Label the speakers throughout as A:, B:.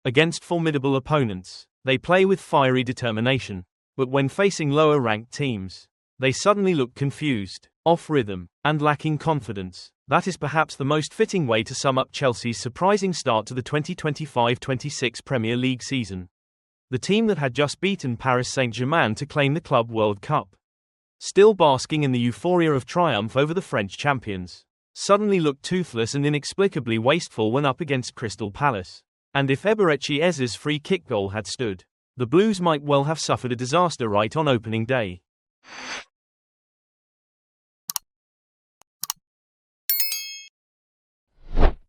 A: Against formidable opponents, they play with fiery determination. But when facing lower-ranked teams, they suddenly look confused, off rhythm, and lacking confidence. That is perhaps the most fitting way to sum up Chelsea's surprising start to the 2025-26 Premier League season. The team that had just beaten Paris Saint-Germain to claim the Club World Cup, still basking in the euphoria of triumph over the French champions, suddenly looked toothless and inexplicably wasteful when up against Crystal Palace. And if Eberechi Eze's free kick goal had stood, the Blues might well have suffered a disaster right on opening day.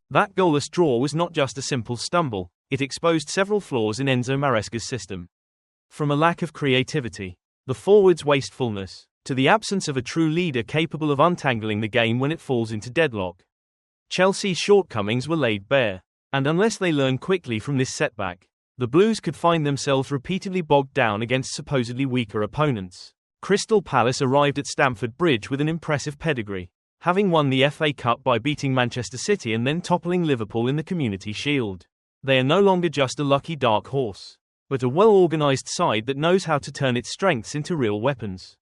A: That goalless draw was not just a simple stumble, it exposed several flaws in Enzo Maresca's system. From a lack of creativity, the forwards' wastefulness, to the absence of a true leader capable of untangling the game when it falls into deadlock, Chelsea's shortcomings were laid bare, and unless they learn quickly from this setback, the Blues could find themselves repeatedly bogged down against supposedly weaker opponents. Crystal Palace arrived at Stamford Bridge with an impressive pedigree, having won the FA Cup by beating Manchester City and then toppling Liverpool in the Community Shield. They are no longer just a lucky dark horse, but a well-organised side that knows how to turn its strengths into real weapons.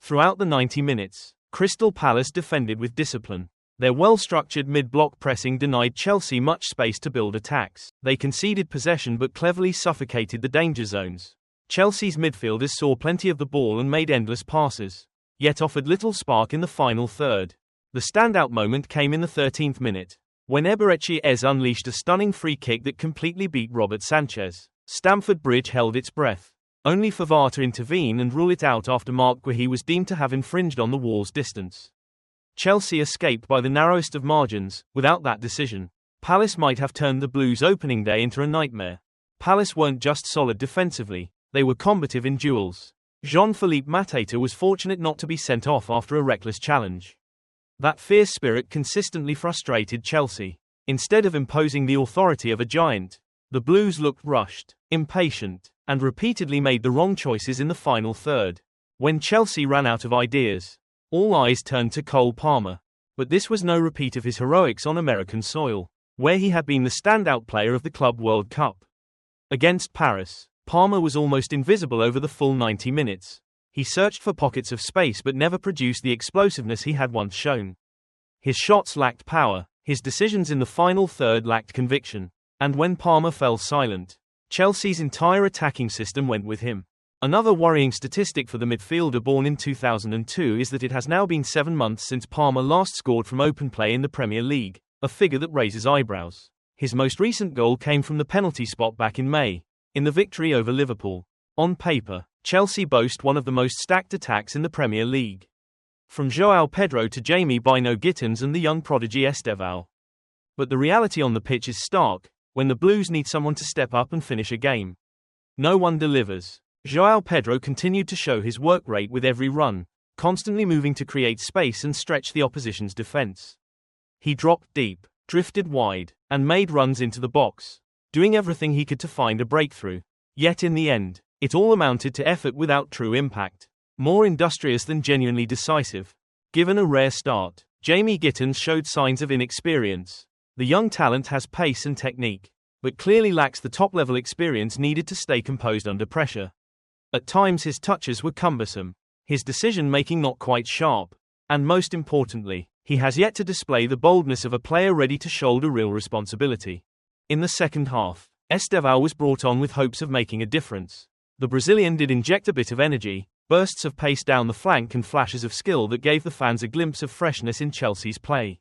A: Throughout the 90 minutes, Crystal Palace defended with discipline. Their well-structured mid-block pressing denied Chelsea much space to build attacks. They conceded possession but cleverly suffocated the danger zones. Chelsea's midfielders saw plenty of the ball and made endless passes, yet offered little spark in the final third. The standout moment came in the 13th minute, when Eberechi Eze unleashed a stunning free kick that completely beat Robert Sanchez. Stamford Bridge held its breath, only for VAR to intervene and rule it out after Marc Guéhi was deemed to have infringed on the wall's distance. Chelsea escaped by the narrowest of margins. Without that decision, Palace might have turned the Blues' opening day into a nightmare. Palace weren't just solid defensively, they were combative in duels. Jean-Philippe Mateta was fortunate not to be sent off after a reckless challenge. That fierce spirit consistently frustrated Chelsea. Instead of imposing the authority of a giant, the Blues looked rushed, impatient, and repeatedly made the wrong choices in the final third. When Chelsea ran out of ideas, all eyes turned to Cole Palmer. But this was no repeat of his heroics on American soil, where he had been the standout player of the Club World Cup. Against Paris, Palmer was almost invisible over the full 90 minutes. He searched for pockets of space but never produced the explosiveness he had once shown. His shots lacked power, his decisions in the final third lacked conviction, and when Palmer fell silent, Chelsea's entire attacking system went with him. Another worrying statistic for the midfielder born in 2002 is that it has now been 7 months since Palmer last scored from open play in the Premier League, a figure that raises eyebrows. His most recent goal came from the penalty spot back in May, in the victory over Liverpool. On paper, Chelsea boast one of the most stacked attacks in the Premier League. From João Pedro to Jamie Bino-Gittins and the young prodigy Estevão. But the reality on the pitch is stark. When the Blues need someone to step up and finish a game, no one delivers. João Pedro continued to show his work rate with every run, constantly moving to create space and stretch the opposition's defense. He dropped deep, drifted wide, and made runs into the box, doing everything he could to find a breakthrough. Yet in the end, it all amounted to effort without true impact. More industrious than genuinely decisive. Given a rare start, Jamie Gittins showed signs of inexperience. The young talent has pace and technique, but clearly lacks the top-level experience needed to stay composed under pressure. At times his touches were cumbersome, his decision-making not quite sharp, and most importantly, he has yet to display the boldness of a player ready to shoulder real responsibility. In the second half, Estevão was brought on with hopes of making a difference. The Brazilian did inject a bit of energy, bursts of pace down the flank and flashes of skill that gave the fans a glimpse of freshness in Chelsea's play.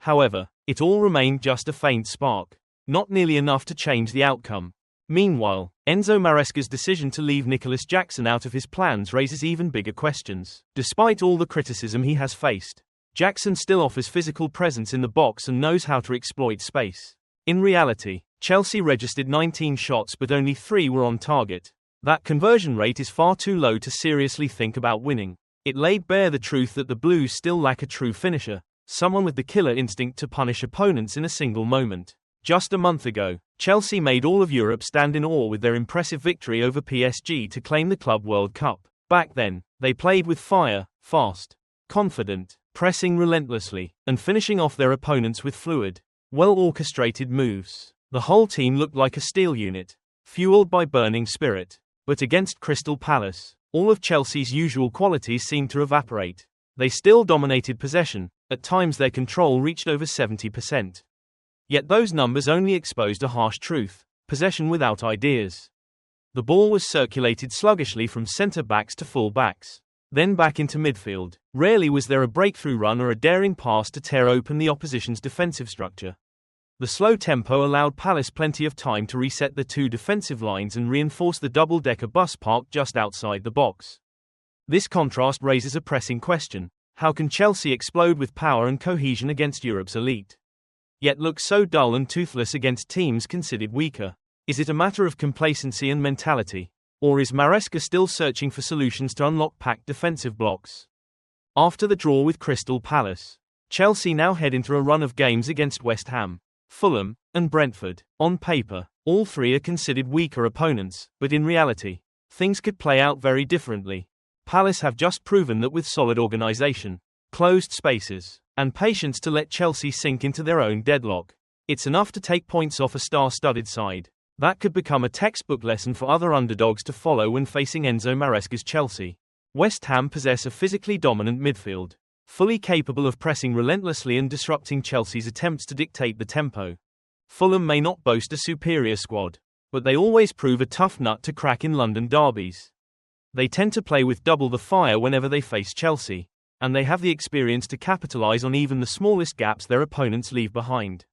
A: However, it all remained just a faint spark, not nearly enough to change the outcome. Meanwhile, Enzo Maresca's decision to leave Nicholas Jackson out of his plans raises even bigger questions. Despite all the criticism he has faced, Jackson still offers physical presence in the box and knows how to exploit space. In reality, Chelsea registered 19 shots but only 3 were on target. That conversion rate is far too low to seriously think about winning. It laid bare the truth that the Blues still lack a true finisher, someone with the killer instinct to punish opponents in a single moment. Just a month ago, Chelsea made all of Europe stand in awe with their impressive victory over PSG to claim the Club World Cup. Back then, they played with fire, fast, confident, pressing relentlessly, and finishing off their opponents with fluid, well-orchestrated moves. The whole team looked like a steel unit, fueled by burning spirit. But against Crystal Palace, all of Chelsea's usual qualities seemed to evaporate. They still dominated possession, at times their control reached over 70%. Yet those numbers only exposed a harsh truth: possession without ideas. The ball was circulated sluggishly from centre-backs to full-backs, then back into midfield. Rarely was there a breakthrough run or a daring pass to tear open the opposition's defensive structure. The slow tempo allowed Palace plenty of time to reset the two defensive lines and reinforce the double-decker bus parked just outside the box. This contrast raises a pressing question: how can Chelsea explode with power and cohesion against Europe's elite, yet look so dull and toothless against teams considered weaker? Is it a matter of complacency and mentality? Or is Maresca still searching for solutions to unlock packed defensive blocks? After the draw with Crystal Palace, Chelsea now head into a run of games against West Ham, Fulham, and Brentford. On paper, all three are considered weaker opponents, but in reality, things could play out very differently. Palace have just proven that with solid organisation, closed spaces, and patience to let Chelsea sink into their own deadlock, it's enough to take points off a star-studded side. That could become a textbook lesson for other underdogs to follow when facing Enzo Maresca's Chelsea. West Ham possess a physically dominant midfield, fully capable of pressing relentlessly and disrupting Chelsea's attempts to dictate the tempo. Fulham may not boast a superior squad, but they always prove a tough nut to crack in London derbies. They tend to play with double the fire whenever they face Chelsea, and they have the experience to capitalise on even the smallest gaps their opponents leave behind.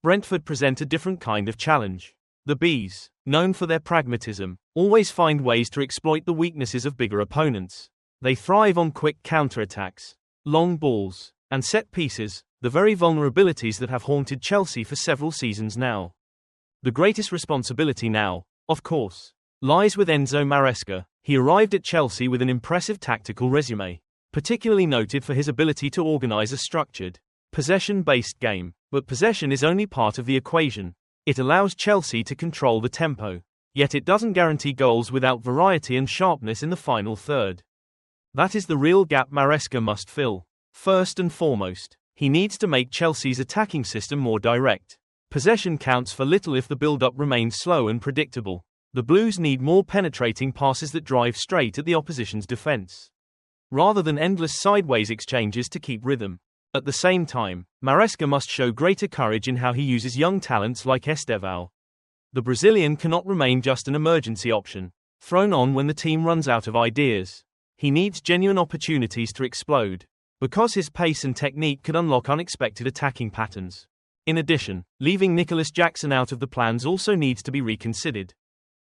A: Brentford present a different kind of challenge. The Bees, known for their pragmatism, always find ways to exploit the weaknesses of bigger opponents. They thrive on quick counter-attacks, long balls, and set pieces, the very vulnerabilities that have haunted Chelsea for several seasons now. The greatest responsibility now, of course, lies with Enzo Maresca. He arrived at Chelsea with an impressive tactical resume, particularly noted for his ability to organise a structured, possession-based game. But possession is only part of the equation. It allows Chelsea to control the tempo, yet it doesn't guarantee goals without variety and sharpness in the final third. That is the real gap Maresca must fill. First and foremost, he needs to make Chelsea's attacking system more direct. Possession counts for little if the build-up remains slow and predictable. The Blues need more penetrating passes that drive straight at the opposition's defense, rather than endless sideways exchanges to keep rhythm. At the same time, Maresca must show greater courage in how he uses young talents like Estevão. The Brazilian cannot remain just an emergency option, thrown on when the team runs out of ideas. He needs genuine opportunities to explode, because his pace and technique could unlock unexpected attacking patterns. In addition, leaving Nicholas Jackson out of the plans also needs to be reconsidered.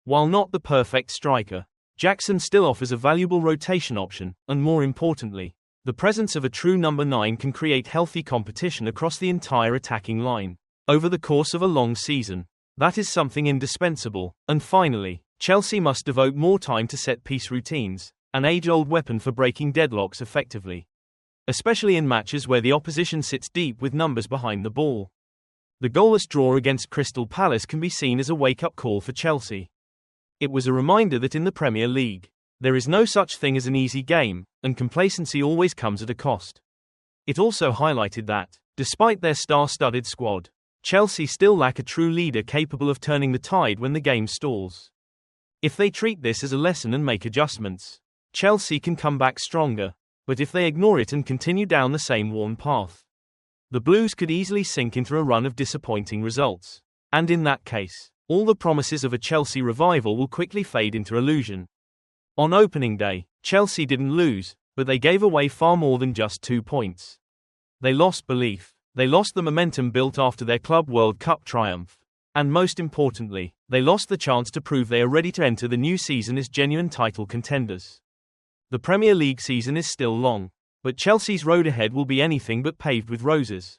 A: While not the perfect striker, Jackson still offers a valuable rotation option, and more importantly, the presence of a true number 9 can create healthy competition across the entire attacking line. Over the course of a long season, that is something indispensable. And finally, Chelsea must devote more time to set-piece routines, an age-old weapon for breaking deadlocks effectively, especially in matches where the opposition sits deep with numbers behind the ball. The goalless draw against Crystal Palace can be seen as a wake-up call for Chelsea. It was a reminder that in the Premier League, there is no such thing as an easy game, and complacency always comes at a cost. It also highlighted that, despite their star-studded squad, Chelsea still lack a true leader capable of turning the tide when the game stalls. If they treat this as a lesson and make adjustments, Chelsea can come back stronger, but if they ignore it and continue down the same worn path, the Blues could easily sink into a run of disappointing results. And in that case, all the promises of a Chelsea revival will quickly fade into illusion. On opening day, Chelsea didn't lose, but they gave away far more than just 2 points. They lost belief. They lost the momentum built after their Club World Cup triumph. And most importantly, they lost the chance to prove they are ready to enter the new season as genuine title contenders. The Premier League season is still long, but Chelsea's road ahead will be anything but paved with roses.